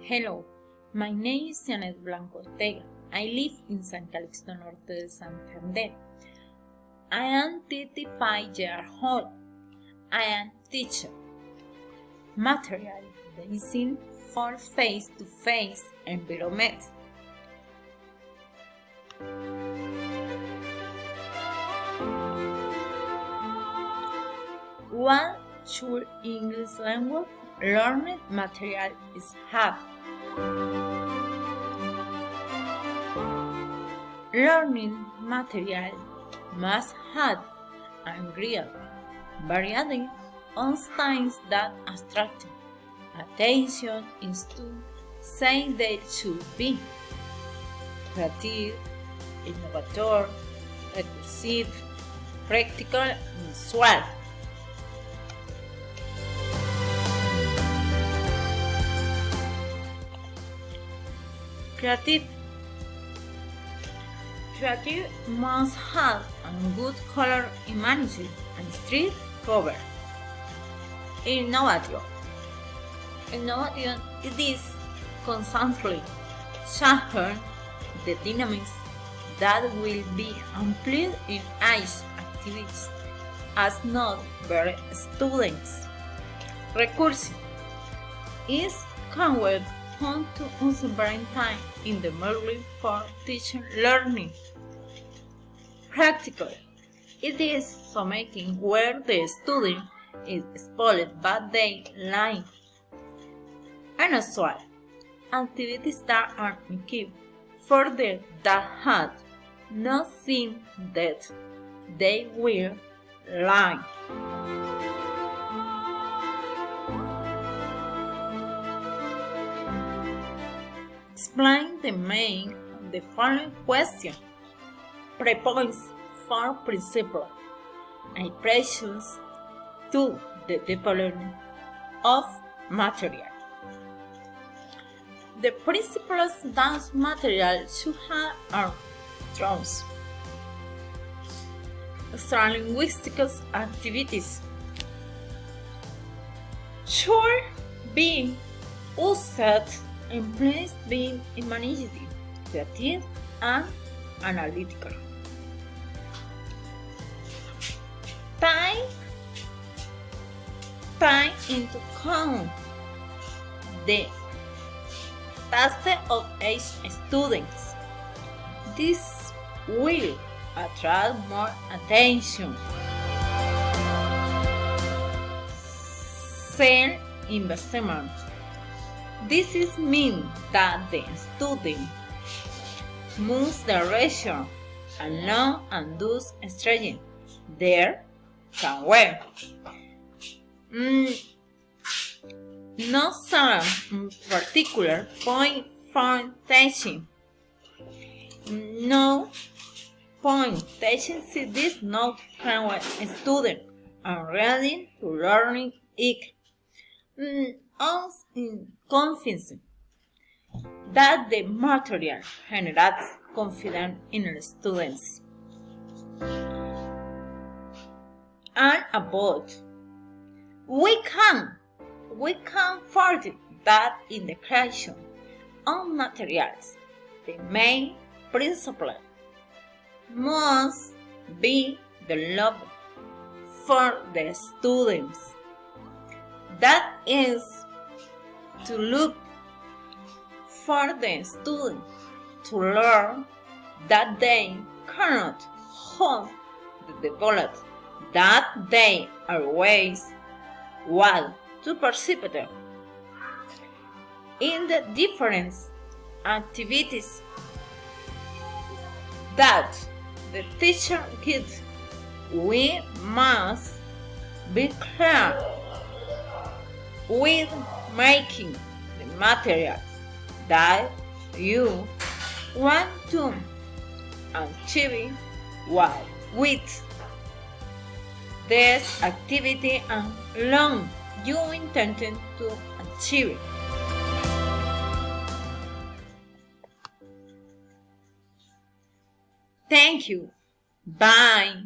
Hello, my name is Janet Blanco Ortega. I live in San Calixto Norte de Santander. I am 35 years old. I am teacher. Material design for face-to-face environment. What should English language learning material is have? Learning material must have and real, variety on things that attract attention is to say they should be creative, innovative, recursive, practical, and visual. Creative must have a good color imagery and street cover. Innovative it is constantly changing the dynamics that will be employed in each activities as not very students. Recursive is conveyed on to unspent time in the merely for teaching learning. Practical it is something where the student is spoiled by their life. Unusual activities that are kept for them that had not seen that they will learn. Explain the meaning of the following question. Prepoints for principle and precious to the development of material. The principles that material should have are terms, extralinguistic activities should be used in place being imaginative, creative, and analytical. Take into account the taste of each students. This will attract more attention. Self-investment. This is mean that the student moves direction and not and does strategy there can wear. No some particular point for teaching. No point teaching see this not can wear a student and ready to learning it. Confidence that the material generates confidence in the students. And about we can find that in the creation of materials, the main principle must be the love for the students. That is to look for the student to learn that they cannot hold the develop, that they always want to participate in the different activities that the teacher gives. We must be clear with making the materials that you want to achieve with this activity and long you intend to achieve. Thank you. Bye.